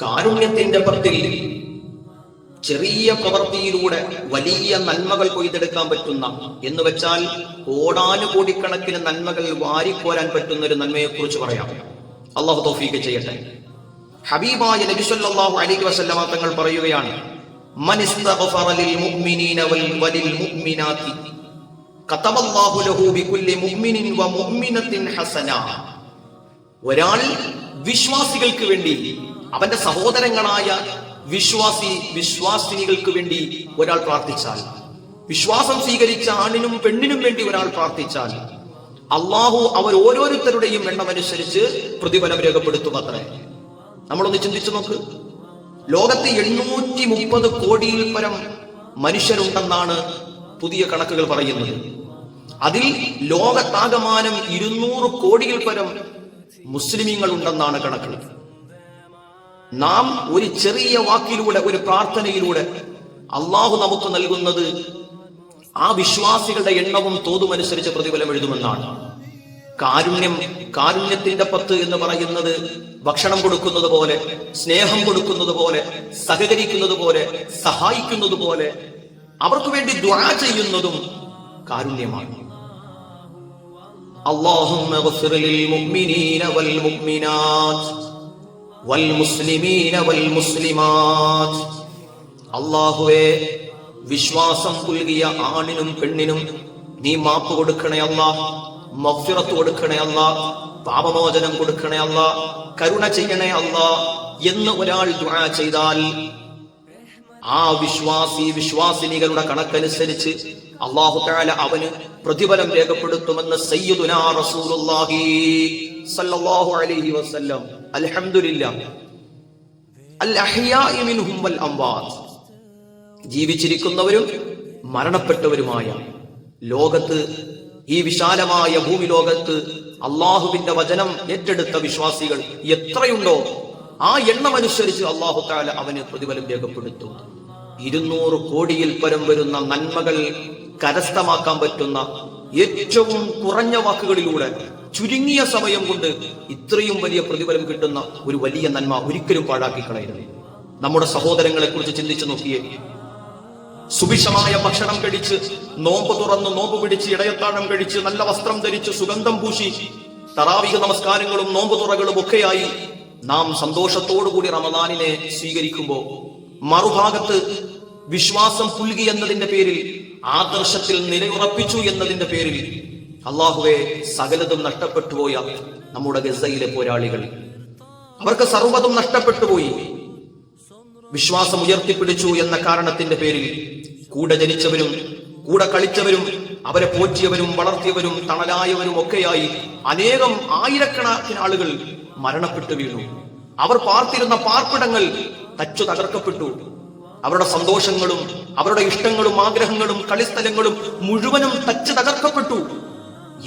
കാരുണ്യത്തിന്റെ പത്തിൽ ചെറിയ പ്രവൃത്തിയിലൂടെ വലിയ നന്മകൾ കൊയ്തെടുക്കാൻ പറ്റുന്ന, എന്ന് വെച്ചാൽ കോടാനുകോടിക്കണക്കിന് നന്മകൾ വാരിക്കോരാൻ പറ്റുന്ന ഒരു നന്മയെക്കുറിച്ച് പറയാം. അള്ളാഹു തൗഫീഖ് ചെയ്യട്ടെ. ഹബീബായ നബി സല്ലല്ലാഹു അലൈഹി വസല്ലമ തങ്ങൾ പറയുകയാണ്, മൻ ഇസ്തഗ്ഫറ ലിൽ മുഅ്മിനീന വലിൽ മുഅ്മിനാതി കതബല്ലാഹു ലഹു ബികുല്ലി മുഅ്മിനിൻ വ മുഅ്മിനത്തിൻ ഹസന. ഒരാൾ വിശ്വാസികൾക്ക് വേണ്ടി, അവന്റെ സഹോദരങ്ങളായ വിശ്വാസിനികൾക്ക് വേണ്ടി ഒരാൾ പ്രാർത്ഥിച്ചാൽ, വിശ്വാസം സ്വീകരിച്ച ആണിനും പെണ്ണിനും വേണ്ടി ഒരാൾ പ്രാർത്ഥിച്ചാൽ, അള്ളാഹു അവർ ഓരോരുത്തരുടെയും എണ്ണമനുസരിച്ച് പ്രതിഫലം രേഖപ്പെടുത്തും അത്രേ. നമ്മളൊന്ന് ചിന്തിച്ചു നോക്ക്. ലോകത്ത് 830 കോടിയിൽ പരം മനുഷ്യരുണ്ടെന്നാണ് പുതിയ കണക്കുകൾ പറയുന്നത്. അതിൽ ലോകത്താകമാനം 200 കോടിയിൽ പരം മുസ്ലിമീങ്ങൾ ഉണ്ടെന്നാണ് കണക്ക്. നാം ഒരു ചെറിയ വാക്കിലൂടെ, ഒരു പ്രാർത്ഥനയിലൂടെ അള്ളാഹു നമുക്ക് നൽകുന്നത് ആ വിശ്വാസികളുടെ എണ്ണവും തോതുമനുസരിച്ച് പ്രതിഫലം എഴുതുമെന്നാണ്. കാരുണ്യത്തിന്റെ പത്ത് എന്ന് പറയുന്നത് ഭക്ഷണം കൊടുക്കുന്നത് പോലെ, സ്നേഹം കൊടുക്കുന്നത് പോലെ, സഹകരിക്കുന്നത് പോലെ, സഹായിക്കുന്നത് പോലെ, അവർക്ക് വേണ്ടി ദുആ ചെയ്യുന്നതും കാരുണ്യമാണ്. അല്ലാഹുമ്മ ഗ്ഫിർ ലിൽ മുഅ്മിനീന വൽ മുഅ്മിനാത്ത് വൽ മുസ്ലിമീന വൽ മുസ്ലിമാത്ത്. അല്ലാഹുവേ, വിശ്വാസം പുൽകിയ ആണിനും പെണ്ണിനും നീ മാപ്പ് കൊടുക്കണേ അല്ലാഹ്, മഗ്ഫിറത്ത് കൊടുക്കണേ അല്ലാഹ്, പാപമോചനം കൊടുക്കണേ അല്ലാഹ്, കരുണ ചെയ്യണേ അല്ലാഹ് എന്ന് ഒരാൾ ദുആ ചെയ്താൽ ആ വിശ്വാസിനികളുടെ കണക്കനുസരിച്ച് അല്ലാഹു തആല അവന് പ്രതിഫലം രേഖപ്പെടുത്തുമെന്ന് സയ്യിദുനാ റസൂലുള്ളാഹി സല്ലല്ലാഹു അലൈഹി വസല്ലം. അൽഹംദുലില്ലാഹ്. അൽ അഹ്യാഇ മിൻഹും വൽ അംവാത്. ജീവിച്ചിരിക്കുന്നവരും മരണപ്പെട്ടവരുമായ ലോകത്ത്, ഈ വിശാലമായ ഭൂമി ലോകത്ത് അള്ളാഹുവിന്റെ വചനം ഏറ്റെടുത്ത വിശ്വാസികൾ എത്രയുണ്ടോ ആ എണ്ണമനുസരിച്ച് അള്ളാഹു തആല അവന് പ്രതിഫലം രേഖപ്പെടുത്തും. 200 കോടിയിൽ പരം വരുന്ന നന്മകൾ കരസ്ഥമാക്കാൻ പറ്റുന്ന ഏറ്റവും കുറഞ്ഞ വാക്കുകളിലൂടെ, ചുരുങ്ങിയ സമയം കൊണ്ട് ഇത്രയും വലിയ പ്രതിഫലം കിട്ടുന്ന ഒരു വലിയ നന്മ ഒരിക്കലും പാഴാക്കി കളയരുത്. നമ്മുടെ സഹോദരങ്ങളെ കുറിച്ച് ചിന്തിച്ചു നോക്കിയേ. സുഭിക്ഷമായ ഭക്ഷണം കഴിച്ച്, നോമ്പ് തുറന്ന്, നോമ്പ് പിടിച്ച്, ഇടയത്താഴം കഴിച്ച്, നല്ല വസ്ത്രം ധരിച്ച്, സുഗന്ധം പൂശി, തറാവീഹ് നമസ്കാരങ്ങളും നോമ്പ് തുറകളും ഒക്കെയായി നാം സന്തോഷത്തോടുകൂടി റമദാനിനെ സ്വീകരിക്കുമ്പോൾ, മറുഭാഗത്ത് വിശ്വാസം പുൽകി എന്നതിന്റെ പേരിൽ, ആദർശത്തിൽ നിലയുറപ്പിച്ചു എന്നതിന്റെ പേരിൽ അള്ളാഹുവെ സകലതും നഷ്ടപ്പെട്ടുപോയ നമ്മുടെ ഗസയിലെ പോരാളികൾ, അവർക്ക് സർവ്വതും നഷ്ടപ്പെട്ടുപോയി. വിശ്വാസം ഉയർത്തിപ്പിടിച്ചു എന്ന കാരണത്തിന്റെ പേരിൽ കൂടെ ജനിച്ചവരും കൂടെ കളിച്ചവരും അവരെ പോറ്റിയവരും വളർത്തിയവരും തണലായവരും ഒക്കെയായി അനേകം ആയിരക്കണക്കിന് ആളുകൾ മരണപ്പെട്ടു വീണു. അവർ പാർത്തിരുന്ന പാർപ്പിടങ്ങൾ തച്ചു തകർക്കപ്പെട്ടു. അവരുടെ സന്തോഷങ്ങളും അവരുടെ ഇഷ്ടങ്ങളും ആഗ്രഹങ്ങളും കളിസ്ഥലങ്ങളും മുഴുവനും തച്ചു തകർക്കപ്പെട്ടു.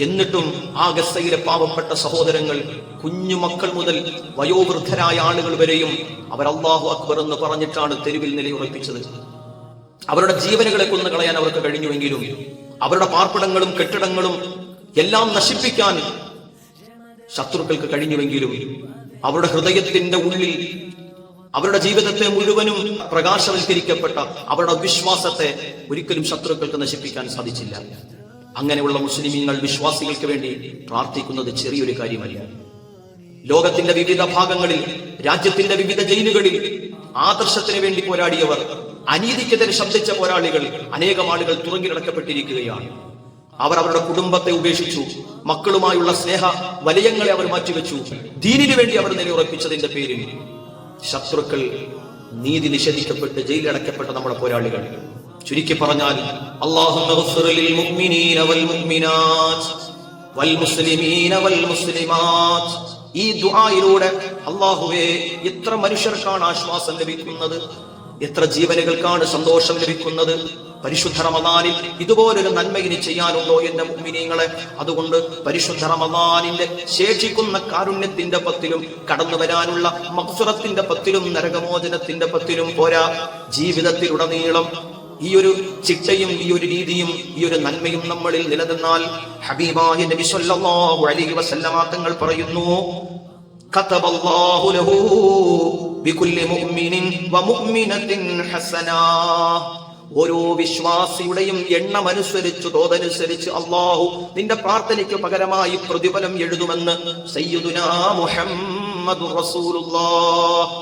എന്നിട്ടും ആ ഗസയിലെ പാവപ്പെട്ട സഹോദരങ്ങൾ, കുഞ്ഞുമക്കൾ മുതൽ വയോവൃദ്ധരായ ആളുകൾ വരെയും അവർ അല്ലാഹു അക്ബർ എന്ന് പറഞ്ഞിട്ടാണ് തെരുവിൽ നിലയുറപ്പിച്ചത്. അവരുടെ ജീവനുകളെ കൊന്നു കളയാൻ അവർക്ക് കഴിഞ്ഞുവെങ്കിലും, അവരുടെ പാർപ്പിടങ്ങളും കെട്ടിടങ്ങളും എല്ലാം നശിപ്പിക്കാൻ ശത്രുക്കൾക്ക് കഴിഞ്ഞുവെങ്കിലും, അവരുടെ ഹൃദയത്തിന്റെ ഉള്ളിൽ അവരുടെ ജീവിതത്തെ മുഴുവനും പ്രകാശവൽക്കരിക്കപ്പെട്ട അവരുടെ വിശ്വാസത്തെ ഒരിക്കലും ശത്രുക്കൾക്ക് നശിപ്പിക്കാൻ സാധിച്ചില്ല. അങ്ങനെയുള്ള മുസ്ലിമീങ്ങൾ വിശ്വാസികൾക്ക് വേണ്ടി പ്രാർത്ഥിക്കുന്നത് ചെറിയൊരു കാര്യമല്ല. ലോകത്തിന്റെ വിവിധ ഭാഗങ്ങളിൽ, രാജ്യത്തിന്റെ വിവിധ ജയിലുകളിൽ ആദർശത്തിന് വേണ്ടി പോരാടിയവർ, അനീതിക്കെതിരെ ശബ്ദിച്ച പോരാളികൾ, അനേകം ആളുകൾ തുറങ്കിലടക്കപ്പെട്ടിരിക്കുകയാണ്. അവർ അവരുടെ കുടുംബത്തെ ഉപേക്ഷിച്ചു, മക്കളുമായുള്ള സ്നേഹ വലയങ്ങളെ അവർ മാറ്റിവെച്ചു. ദീനിനു വേണ്ടി അവർ നിലയുറപ്പിച്ചതിന്റെ പേരിൽ ശത്രുക്കൾ, നീതി നിഷേധിക്കപ്പെട്ട് ജയിലിലടക്കപ്പെട്ട നമ്മുടെ പോരാളികൾ. ചുരുക്കി പറഞ്ഞാൽ, അല്ലാഹുമ്മ ഗ്ഫിർ ലിൽ മുഅ്മിനീന വൽ മുഅ്മിനാത്ത് വൽ മുസ്ലിമീന വൽ മുസ്ലിമാത്ത്. ഈ ദുആയിലൂടെ അല്ലാഹുവേ, എത്ര മനുഷ്യർക്കാണ് ആശ്വാസം ലഭിക്കുന്നത്, എത്ര ജീവനുകൾക്കാണ് സന്തോഷം ലഭിക്കുന്നത്. പരിശുദ്ധ റമദാനിൽ ഇതുപോലൊരു നന്മ ഇനി ചെയ്യാനുണ്ടോ എന്റെ മുഅ്മിനീങ്ങളെ? അതുകൊണ്ട് പരിശുദ്ധ റമദാനിന്റെ ശേഷിക്കുന്ന കാരുണ്യത്തിന്റെ പത്തിലും, കടന്നു വരാനുള്ള മഗ്ഫിറത്തിന്റെ പത്തിലും, നരകമോചനത്തിന്റെ പത്തിലും പോരാ, ജീവിതത്തിലുടനീളം ഈ ഒരു ചിട്ടയും ഈ ഒരു രീതിയും ഈ ഒരു നന്മയും നമ്മളിൽ നിലനിന്നാൽ, ഹബീബായ നബി സല്ലല്ലാഹു അലൈഹി വസല്ലമ തങ്ങൾ പറയുന്നു, കതബല്ലാഹു ലഹു ബികുല്ലി മുഅ്മിനിൻ വമുഅ്മിനത്തിൻ ഹസനാ. ഓരോ വിശ്വാസിയുടെയും എണ്ണമനുസരിച്ച് തോതനുസരിച്ച് അല്ലാഹു നിന്റെ പ്രാർത്ഥനയ്ക്ക് പകരമായി പ്രതിഫലം എഴുതുമെന്ന് സയ്യിദുനാ മുഹമ്മദുർ റസൂലുള്ളാഹ്